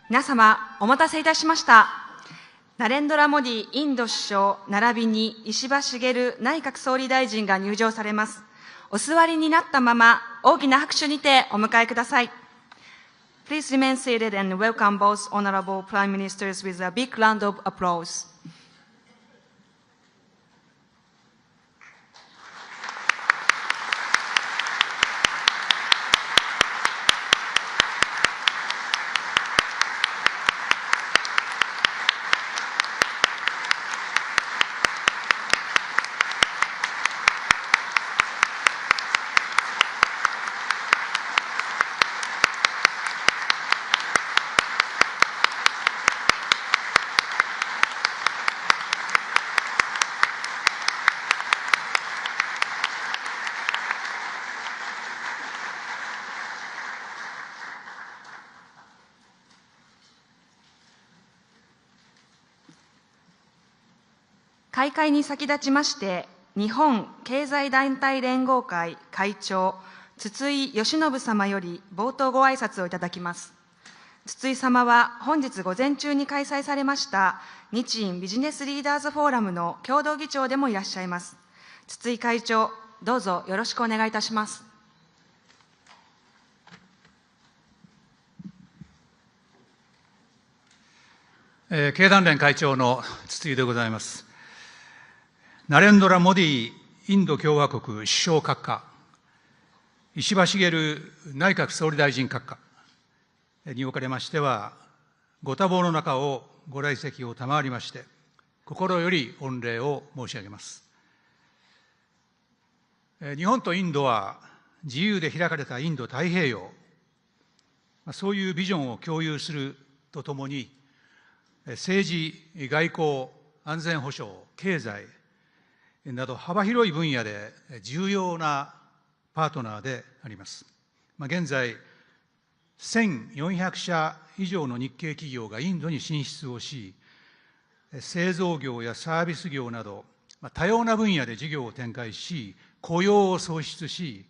皆様、お待たせいたしました。ナレンドラ・モディインド首相、並びに石破茂内閣総理大臣が入場されます。お座りになったまま、大きな拍手にてお迎えください。Please remain seated and welcome both honorable Prime Ministers with a big round of applause. 開会に先立ちまして、日本経済団体連合会会長、筒井義信様より冒頭ご挨拶をいただきます。筒井様は本日午前中に開催されました日印ビジネスリーダーズフォーラムの共同議長でもいらっしゃいます。筒井会長、どうぞよろしくお願いいたします。経団連会長の筒井でございます。ナレンドラ・モディインド共和国首相閣下、石破茂内閣総理大臣閣下におかれましては、ご多忙の中をご来席を賜りまして、心より御礼を申し上げます。日本とインドは自由で開かれたインド太平洋、そういうビジョンを共有するとともに、政治、外交、安全保障、経済など幅広い分野で重要なパートナーであります。現在、1400社以上の日系企業がインドに進出をし、製造業やサービス業など多様な分野で事業を展開し、雇用を創出し、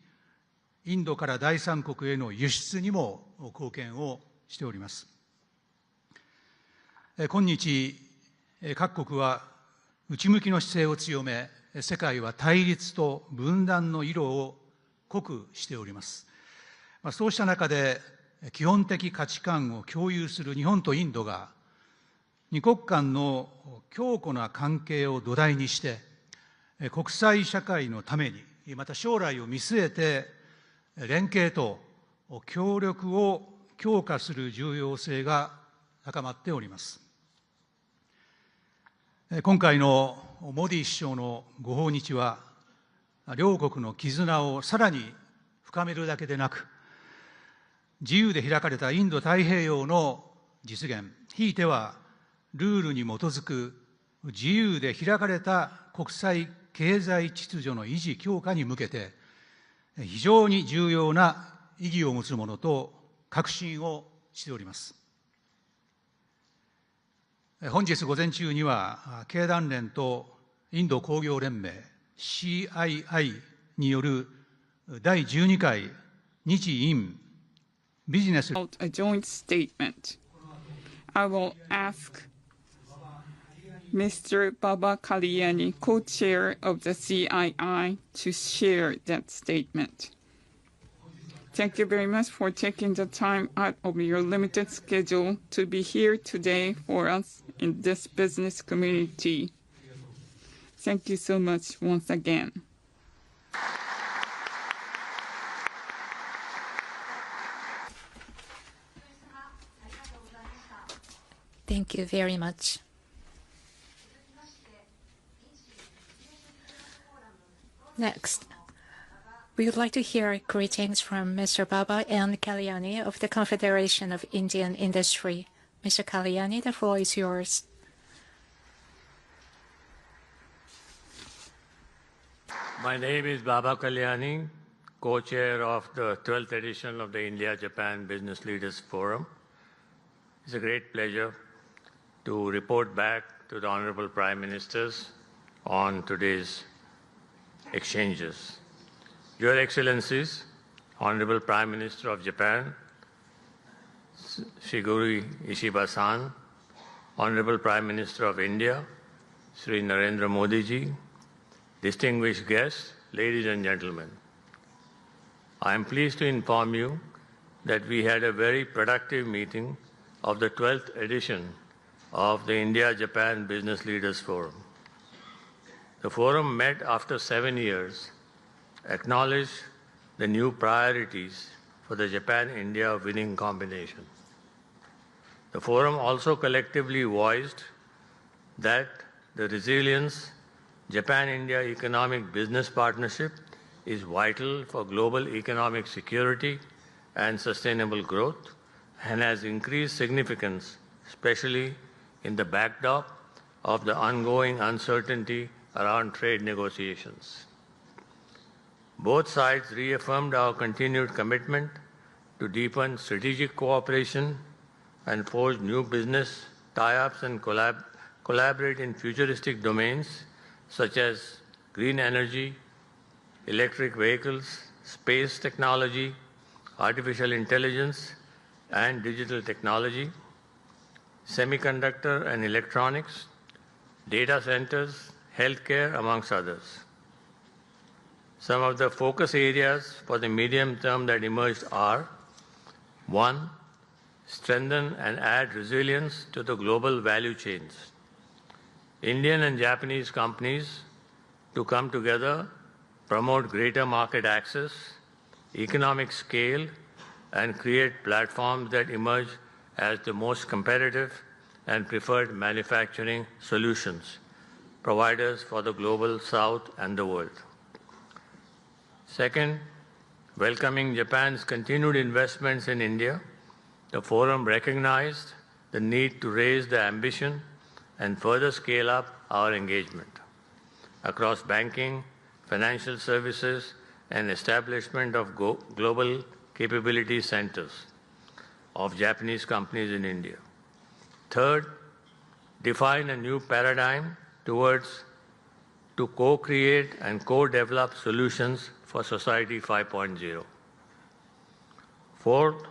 インドから第三国への輸出にも貢献をしております。今日、各国は内向きの姿勢を強め、世界は対立と分断の色を濃くしております。そうした中で、基本的価値観を共有する日本とインドが、二国間の強固な関係を土台にして、国際社会のために、また将来を見据えて、連携と協力を強化する重要性が高まっております。今回のモディ首相のご訪日は、両国の絆をさらに深めるだけでなく、自由で開かれたインド太平洋の実現、ひいてはルールに基づく自由で開かれた国際経済秩序の維持強化に向けて、非常に重要な意義を持つものと確信をしております。本日午前中には、経団連とインド工業連盟 CII による第12回日印ビジネス A joint statement. I will ask Mr. Baba Kalyani, co-chair of the CII, to share that statement. Thank you very much for taking the time out of your limited schedule to be here today for us in this business community. Thank you so much once again. Thank you very much. Next, we would like to hear greetings from Mr. Baba and Kalyani of the Confederation of Indian Industry. Mr. Kalyani, the floor is yours. My name is Baba Kalyani, co-chair of the 12th edition of the India-Japan Business Leaders Forum. It's a great pleasure to report back to the Honorable Prime Ministers on today's exchanges. Your Excellencies, Honorable Prime Minister of Japan, Shigeru Ishiba-san, Honorable Prime Minister of India, Sri Narendra Modi ji, distinguished guests, ladies and gentlemen. I am pleased to inform you that we had a very productive meeting of the 12th edition of the India-Japan Business Leaders Forum. The forum met after 7 years, acknowledged the new priorities for the Japan-India winning combination. The forum also collectively voiced that the resilience Japan-India economic business partnership is vital for global economic security and sustainable growth and has increased significance, especially in the backdrop of the ongoing uncertainty around trade negotiations. Both sides reaffirmed our continued commitment to deepen strategic cooperation and forge new business tie-ups and collaborate in futuristic domains such as green energy, electric vehicles, space technology, artificial intelligence and digital technology, semiconductor and electronics, data centers, healthcare, amongst others. Some of the focus areas for the medium term that emerged are: 1. Strengthen and add resilience to the global value chains. Indian and Japanese companies to come together, promote greater market access, economic scale, and create platforms that emerge as the most competitive and preferred manufacturing solutions providers for the global South and the world. Second, welcoming Japan's continued investments in India, the forum recognized the need to raise the ambition and further scale up our engagement across banking, financial services, and establishment of global capability centers of Japanese companies in India. Third, define a new paradigm to co-create and co-develop solutions for Society 5.0. Fourth,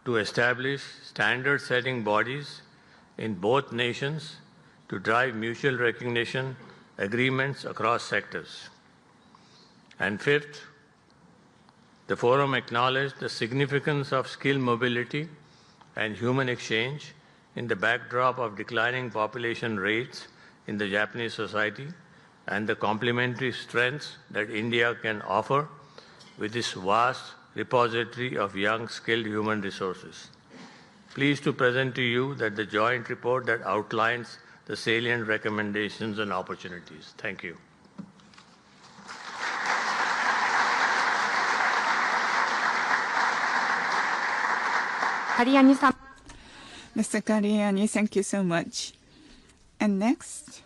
to establish standard-setting bodies in both nations to drive mutual recognition agreements across sectors. And fifth, the forum acknowledged the significance of skill mobility and human exchange in the backdrop of declining population rates in the Japanese society and the complementary strengths that India can offer with this vast repository of young, skilled human resources. Pleased to present to you that the joint report that outlines the salient recommendations and opportunities. Thank you. Mr. Kariani, thank you so much. And next,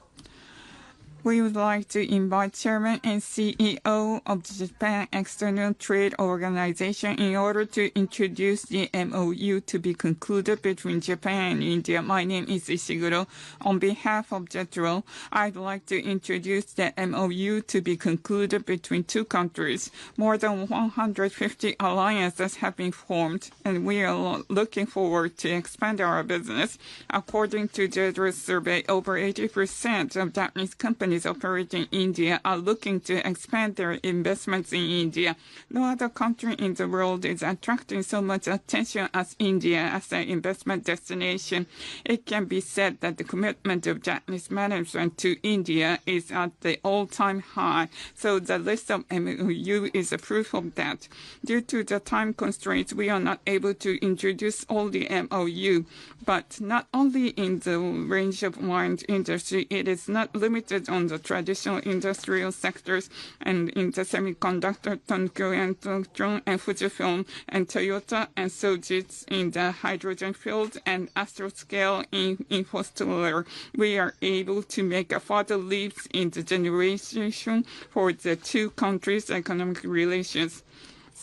we would like to invite Chairman and CEO of the Japan External Trade Organization in order to introduce the MOU to be concluded between Japan and India. My name is Ishiguro. On behalf of JETRO, I'd like to introduce the MOU to be concluded between two countries. More than 150 alliances have been formed, and we are looking forward to expand our business. According to JETRO's survey, over 80% of Japanese companies operating in India are looking to expand their investments in India. No other country in the world is attracting so much attention as India as an investment destination. It can be said that the commitment of Japanese management to India is at the all-time high. So the list of MOU is a proof of that. Due to the time constraints, we are not able to introduce all the MOU. But not only in the range of wine industry, it is not limited on the traditional industrial sectors, and in the semiconductor, Tokyo and Tokyo and Fujifilm and Toyota and Sojitz in the hydrogen field and Astroscale in Infostellar. We are able to make a further leaps in the generation for the two countries' economic relations.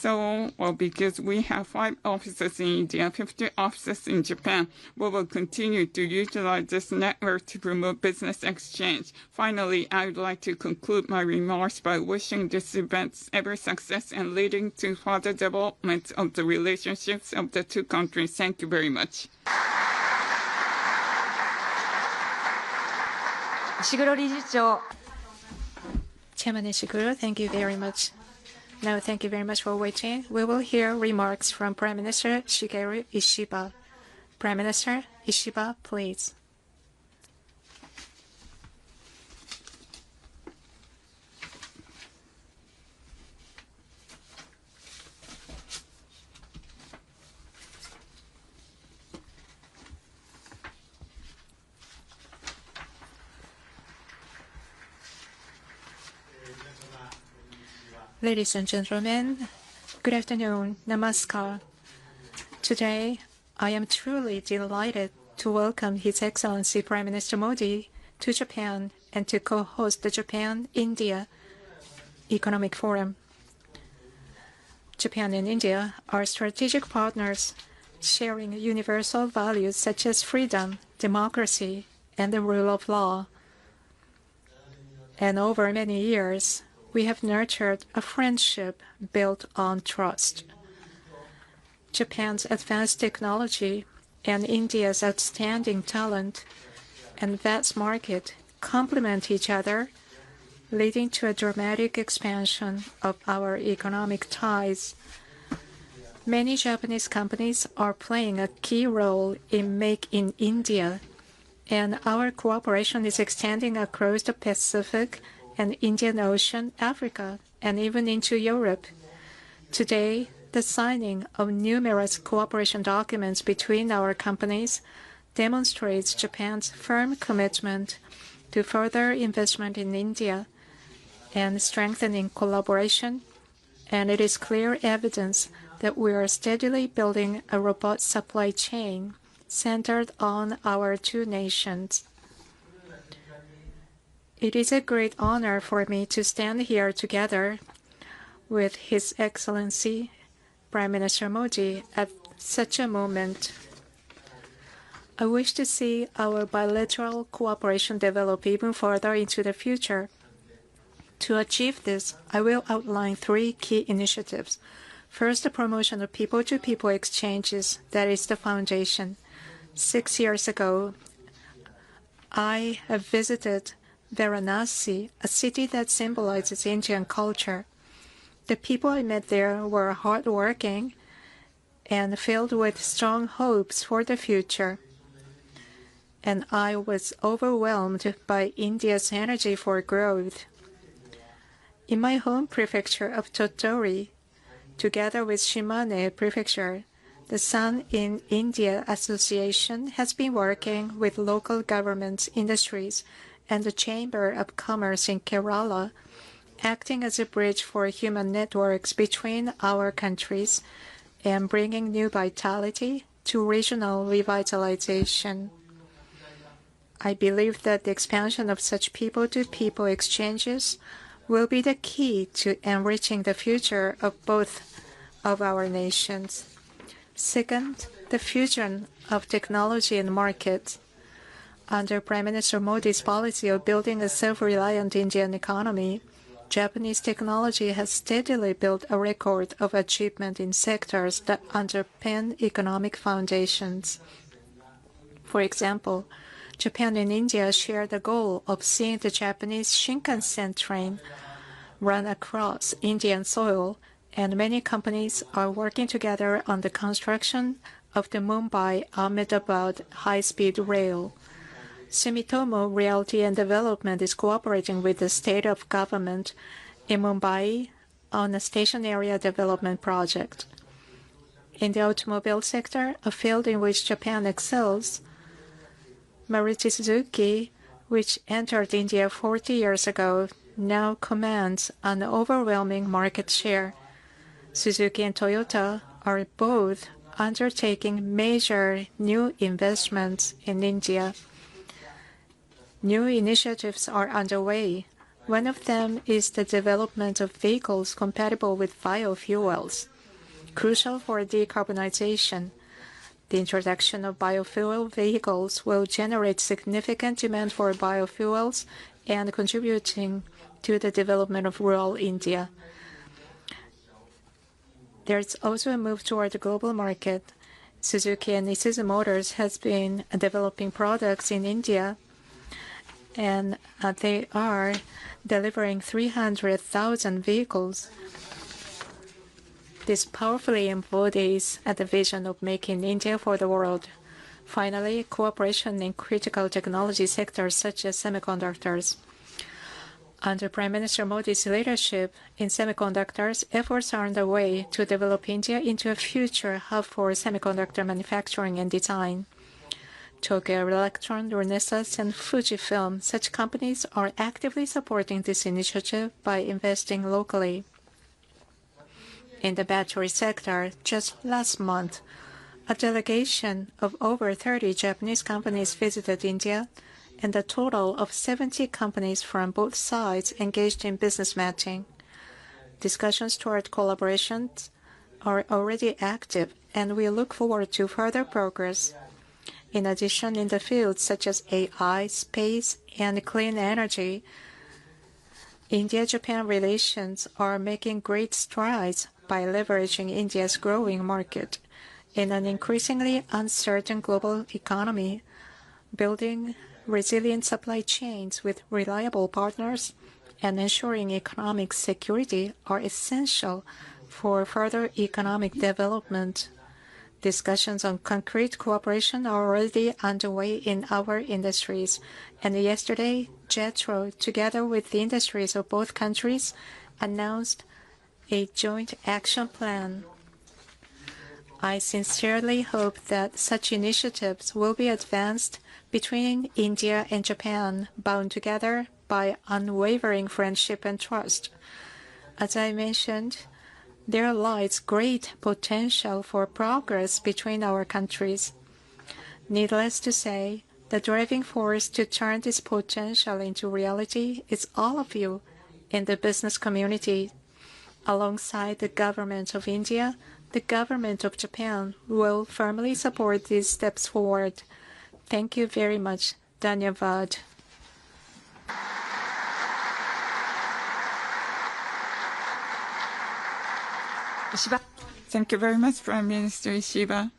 So, well, because we have 5 offices in India, 50 offices in Japan, we will continue to utilize this network to promote business exchange. Finally, I would like to conclude my remarks by wishing this event every success and leading to further development of the relationships of the two countries. Thank you very much. Ishiguro 理事長。 Chairman Ishiguro, thank you very much. Now, thank you very much for waiting. We will hear remarks from Prime Minister Shigeru Ishiba. Prime Minister Ishiba, please. Ladies and gentlemen, good afternoon. Namaskar. Today, I am truly delighted to welcome His Excellency Prime Minister Modi to Japan and to co-host the Japan-India Economic Forum. Japan and India are strategic partners sharing universal values such as freedom, democracy, and the rule of law. And over many years, we have nurtured a friendship built on trust. Japan's advanced technology and India's outstanding talent and vast market complement each other, leading to a dramatic expansion of our economic ties. Many Japanese companies are playing a key role in Make in India, and our cooperation is extending across the Pacific and Indian Ocean, Africa, and even into Europe. Today, the signing of numerous cooperation documents between our companies demonstrates Japan's firm commitment to further investment in India and strengthening collaboration, and it is clear evidence that we are steadily building a robust supply chain centered on our two nations. It is a great honor for me to stand here together with His Excellency Prime Minister Modi at such a moment. I wish to see our bilateral cooperation develop even further into the future. To achieve this, I will outline 3 key initiatives. First, the promotion of people-to-people exchanges. That is the foundation. 6 years ago, I have visited Varanasi, a city that symbolizes Indian culture. The people I met there were hardworking and filled with strong hopes for the future. And I was overwhelmed by India's energy for growth. In my home prefecture of Tottori, together with Shimane Prefecture, the Sun in India Association has been working with local governments, industries, and the Chamber of Commerce in Kerala, acting as a bridge for human networks between our countries and bringing new vitality to regional revitalization. I believe that the expansion of such people-to-people exchanges will be the key to enriching the future of both of our nations. Second, the fusion of technology and markets. Under Prime Minister Modi's policy of building a self-reliant Indian economy, Japanese technology has steadily built a record of achievement in sectors that underpin economic foundations. For example, Japan and India share the goal of seeing the Japanese Shinkansen train run across Indian soil, and many companies are working together on the construction of the Mumbai-Ahmedabad high-speed rail. Sumitomo Realty and Development is cooperating with the state of government in Mumbai on a station area development project. In the automobile sector, a field in which Japan excels, Maruti Suzuki, which entered India 40 years ago, now commands an overwhelming market share. Suzuki and Toyota are both undertaking major new investments in India. New initiatives are underway. One of them is the development of vehicles compatible with biofuels, crucial for decarbonization. The introduction of biofuel vehicles will generate significant demand for biofuels and contributing to the development of rural India. There's also a move toward the global market. Suzuki and Isuzu Motors has been developing products in India, and they are delivering 300,000 vehicles. This powerfully embodies the vision of making India for the world. Finally, cooperation in critical technology sectors such as semiconductors. Under Prime Minister Modi's leadership in semiconductors, efforts are underway to develop India into a future hub for semiconductor manufacturing and design. Tokyo Electron, Renesas, and Fujifilm, such companies are actively supporting this initiative by investing locally. In the battery sector, just last month, a delegation of over 30 Japanese companies visited India, and a total of 70 companies from both sides engaged in business matching. Discussions toward collaborations are already active, and we look forward to further progress. In addition, in the fields such as AI, space, and clean energy, India-Japan relations are making great strides by leveraging India's growing market. In an increasingly uncertain global economy, building resilient supply chains with reliable partners and ensuring economic security are essential for further economic development. Discussions on concrete cooperation are already underway in our industries, and yesterday, JETRO, together with the industries of both countries, announced a joint action plan. I sincerely hope that such initiatives will be advanced between India and Japan, bound together by unwavering friendship and trust. As I mentioned, there lies great potential for progress between our countries. Needless to say, the driving force to turn this potential into reality is all of you in the business community. Alongside the government of India, the government of Japan will firmly support these steps forward. Thank you very much. Dhanyavad. Thank you very much, Prime Minister Ishiba.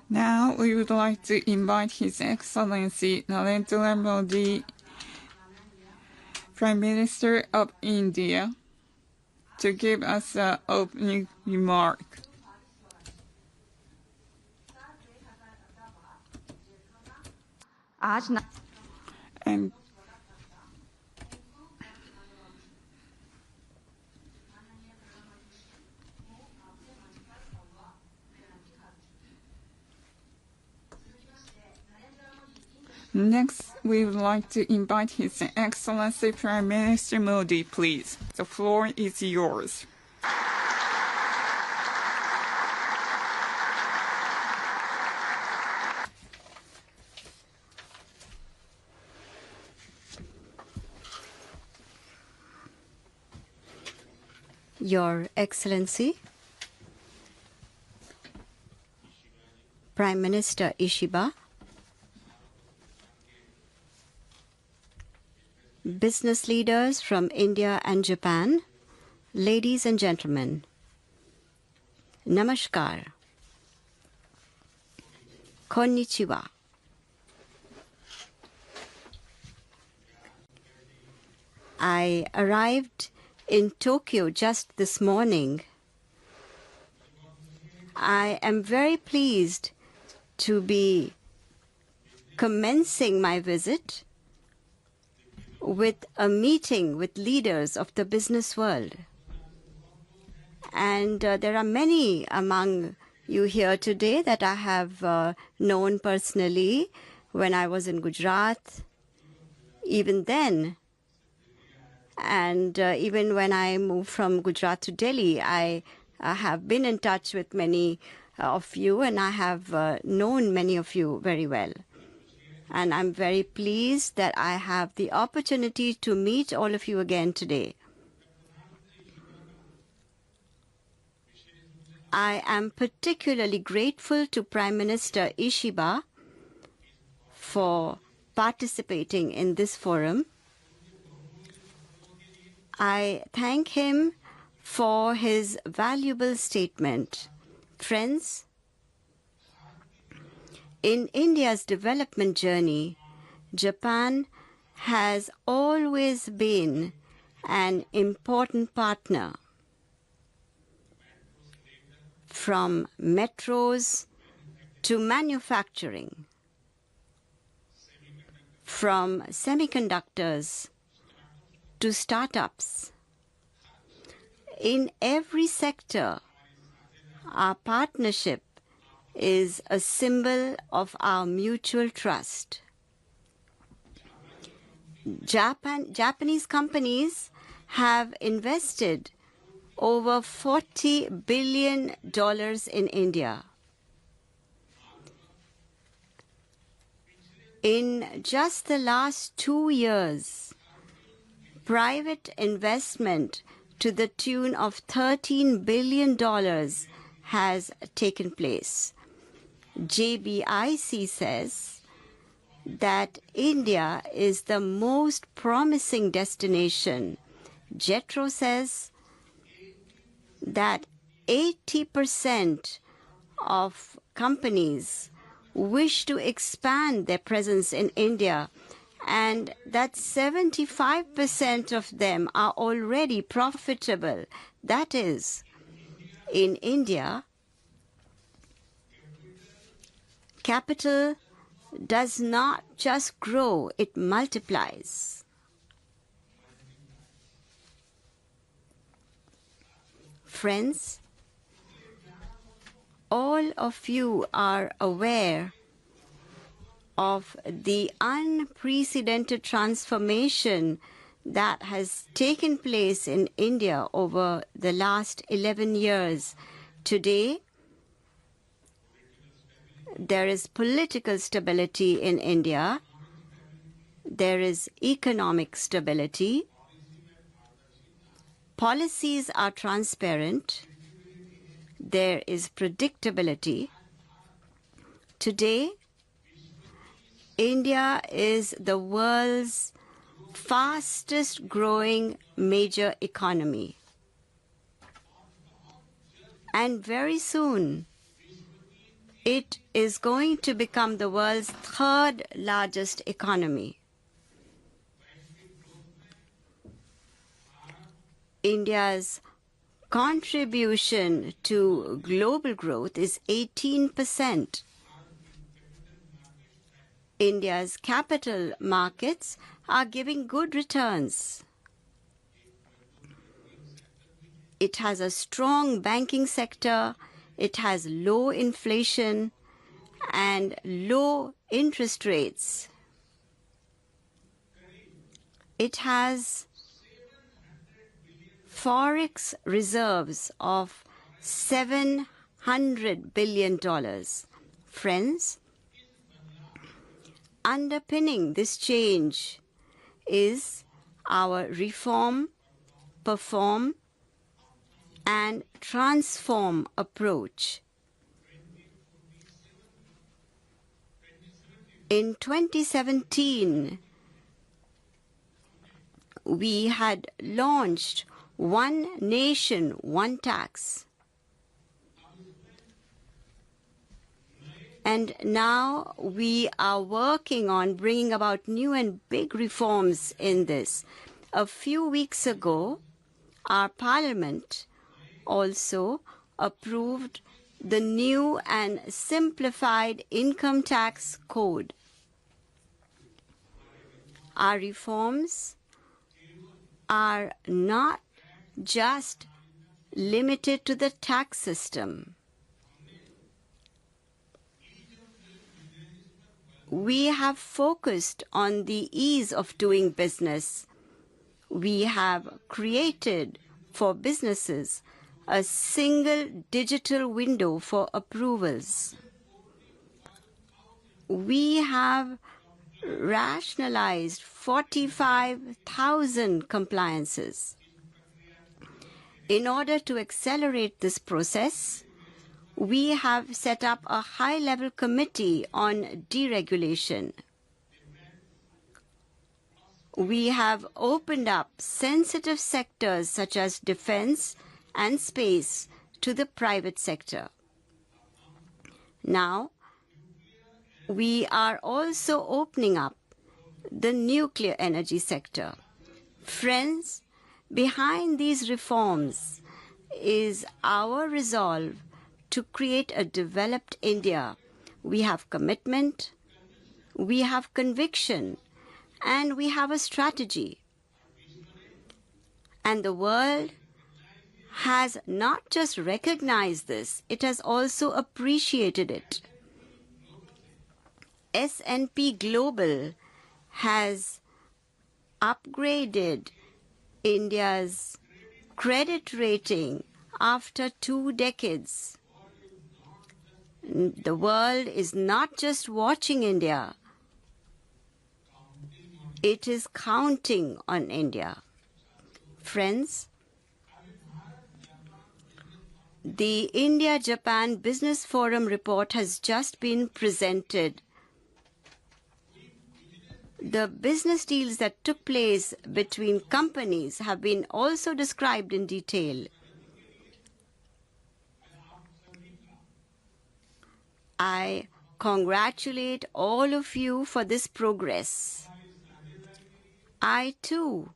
Now we would like to invite His Excellency Narendra Modi, Prime Minister of India, to give us an opening remark. And next, we would like to invite His Excellency Prime Minister Modi, please. The floor is yours. Your Excellency, Prime Minister Ishiba, business leaders from India and Japan, ladies and gentlemen, Namaskar, Konnichiwa. I arrived in Tokyo just this morning. I am very pleased to be commencing my visit with a meeting with leaders of the business world. And there are many among you here today that I have known personally when I was in Gujarat. Even then, And even when I moved from Gujarat to Delhi, I have been in touch with many of you, and I have known many of you very well. And I'm very pleased that I have the opportunity to meet all of you again today. I am particularly grateful to Prime Minister Ishiba for participating in this forum. I thank him for his valuable statement. Friends, in India's development journey, Japan has always been an important partner. From metros to manufacturing, from semiconductors to startups. In every sector, our partnership is a symbol of our mutual trust. Japanese companies have invested over $40 billion in India. In just the last 2 years, private investment to the tune of $13 billion has taken place. JBIC says that India is the most promising destination. JETRO says that 80% of companies wish to expand their presence in India, and that 75% of them are already profitable. That is, in India, capital does not just grow, it multiplies. Friends, all of you are aware of the unprecedented transformation that has taken place in India over the last 11 years. Today, there is political stability in India. There is economic stability. Policies are transparent. There is predictability. Today, India is the world's fastest growing major economy. And very soon, it is going to become the world's third largest economy. India's contribution to global growth is 18%. India's capital markets are giving good returns. It has a strong banking sector, it has low inflation and low interest rates. It has forex reserves of $700 billion. Friends, underpinning this change is our reform, perform, and transform approach. In 2017, we had launched One Nation, One Tax. And now we are working on bringing about new and big reforms in this. A few weeks ago, our Parliament also approved the new and simplified income tax code. Our reforms are not just limited to the tax system. We have focused on the ease of doing business, We have created for businesses a single digital window for approvals. We have rationalized 45,000 compliances. In order to accelerate this process, we have set up a high-level committee on deregulation. We have opened up sensitive sectors such as defense and space to the private sector. Now, we are also opening up the nuclear energy sector. Friends, behind these reforms is our resolve to create a developed India. We have commitment, we have conviction, and we have a strategy. And the world has not just recognized this, it has also appreciated it. S&P Global has upgraded India's credit rating after 2 decades. The world is not just watching India, it is counting on India. Friends, the India-Japan Business Forum report has just been presented. The business deals that took place between companies have been also described in detail. I congratulate all of you for this progress. I too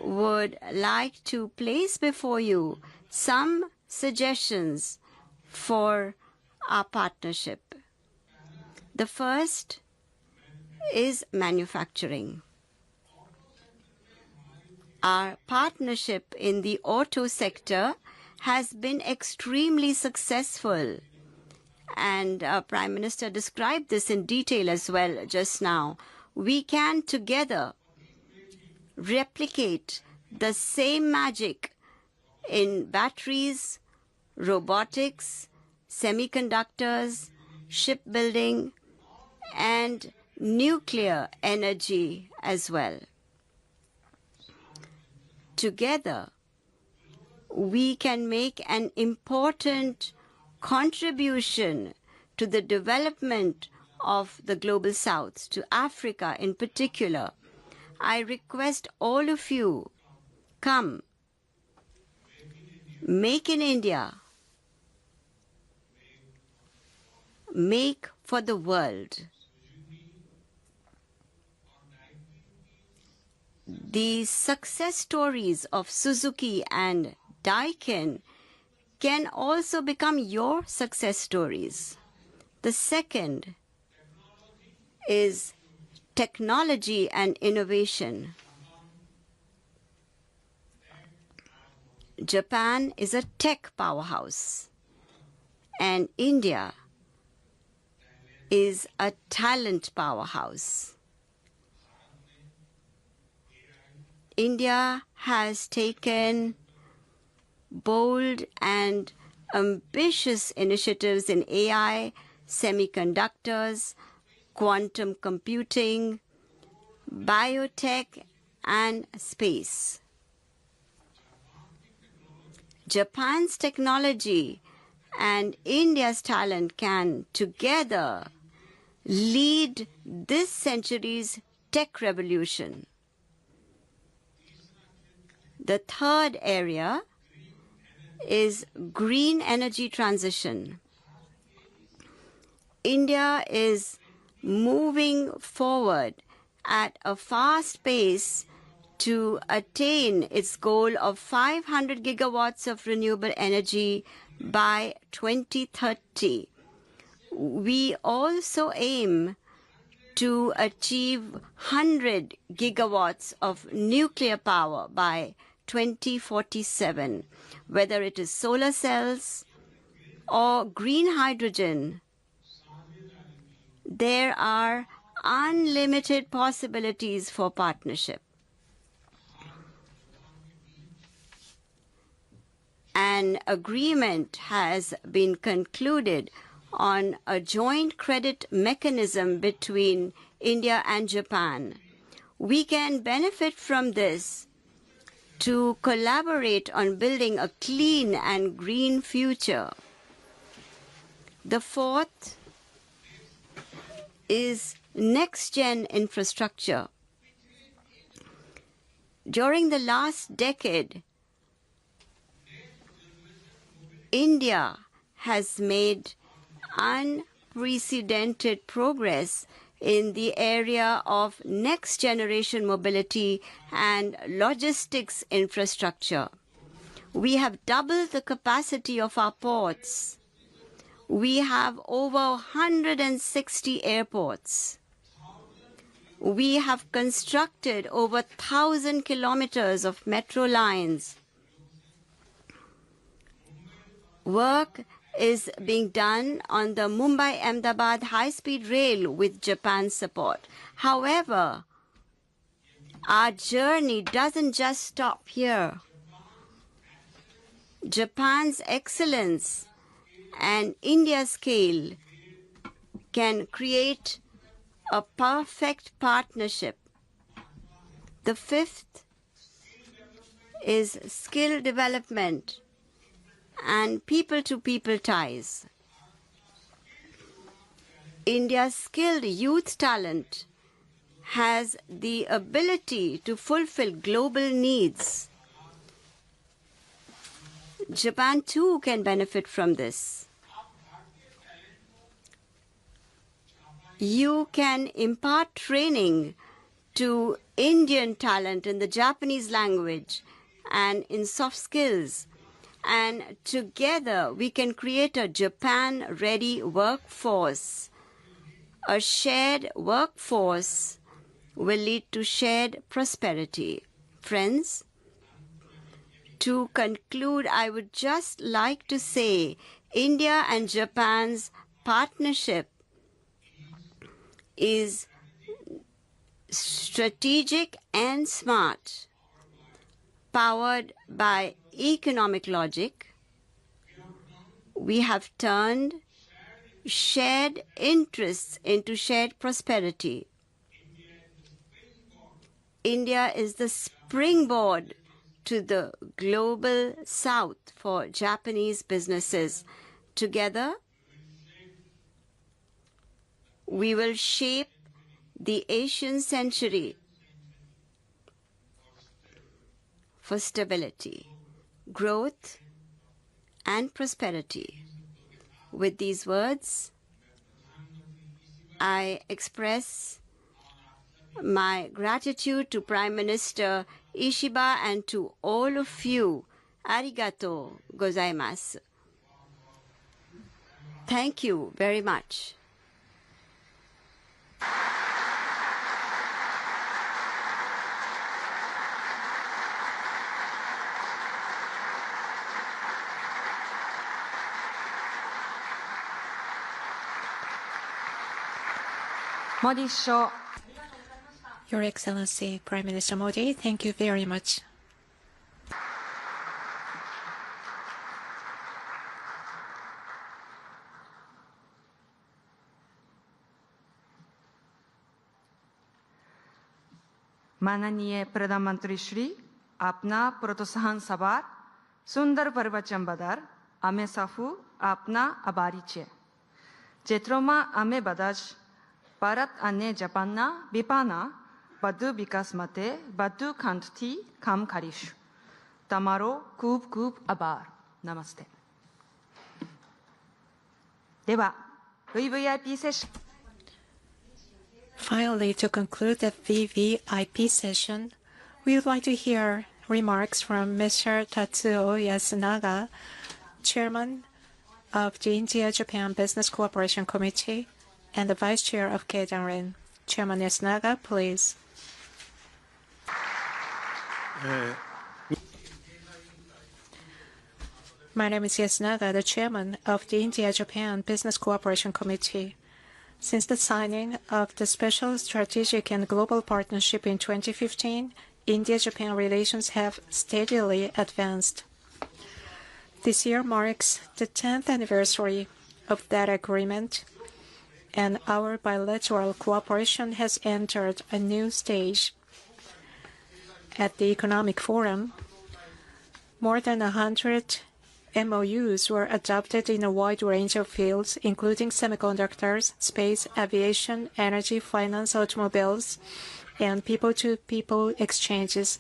would like to place before you some suggestions for our partnership. The first is manufacturing. Our partnership in the auto sector has been extremely successful, and Prime Minister described this in detail as well just now. We can together replicate the same magic in batteries, robotics, semiconductors, shipbuilding, and nuclear energy as well. Together, we can make an important contribution to the development of the Global South, to Africa in particular. I request all of you, come, make in India, make for the world. The success stories of Suzuki and Daikin can also become your success stories. The second is technology and innovation. Japan is a tech powerhouse, and India is a talent powerhouse. India has taken bold and ambitious initiatives in AI, semiconductors, quantum computing, biotech, and space. Japan's technology and India's talent can together lead this century's tech revolution. The third area is green energy transition. India is moving forward at a fast pace to attain its goal of 500 gigawatts of renewable energy by 2030. We also aim to achieve 100 gigawatts of nuclear power by 2047, whether it is solar cells or green hydrogen. There are unlimited possibilities for partnership. an agreement has been concluded on a joint credit mechanism between India and Japan. We can benefit from this to collaborate on building a clean and green future. The fourth is next-gen infrastructure. During the last decade, India has made unprecedented progress in the area of next-generation mobility and logistics infrastructure. We have doubled the capacity of our ports. We have over 160 airports. We have constructed over 1,000 kilometers of metro lines. Work is being done on the Mumbai-Ahmedabad high-speed rail with Japan's support. However, our journey doesn't just stop here. Japan's excellence and India's scale can create a perfect partnership. The fifth is skill development and people-to-people ties. India's skilled youth talent has the ability to fulfill global needs. Japan too can benefit from this. You can impart training to Indian talent in the Japanese language and in soft skills. And together we can create a Japan-ready workforce. A shared workforce will lead to shared prosperity. Friends, to conclude, I would just like to say India and Japan's partnership is strategic and smart, powered by economic logic. We have turned shared interests into shared prosperity. India is the springboard to the global south for Japanese businesses. Together, we will shape the Asian century for stability, growth, and prosperity. With these words, I express my gratitude to Prime Minister Ishiba and to all of you. Arigato gozaimasu. Thank you very much. Modi Sho. Your Excellency, Prime Minister Modi, thank you very much. माननीय प्रधानमंत्री श्री अपना प्रोत्साहन सवार सुंदर प्रवचन बदर अमे सफू अपना आभारी छे क्षेत्रों अमे बदाज भारत अने जापानना विपाना बधु विकास मते बधु खंडथी काम करीशु तमारो खूब खूब आभार नमस्ते देवा VVIP session. Finally, to conclude the VVIP session, we would like to hear remarks from Mr. Tatsuo Yasunaga, Chairman of the India-Japan Business Cooperation Committee and the Vice Chair of Keidanren. Chairman Yasunaga, please. My name is Yasunaga, the Chairman of the India-Japan Business Cooperation Committee. Since the signing of the Special Strategic and Global Partnership in 2015, India-Japan relations have steadily advanced. This year marks the 10th anniversary of that agreement, and our bilateral cooperation has entered a new stage. At the Economic Forum, more than 100 MOUs were adopted in a wide range of fields, including semiconductors, space, aviation, energy, finance, automobiles, and people-to-people exchanges.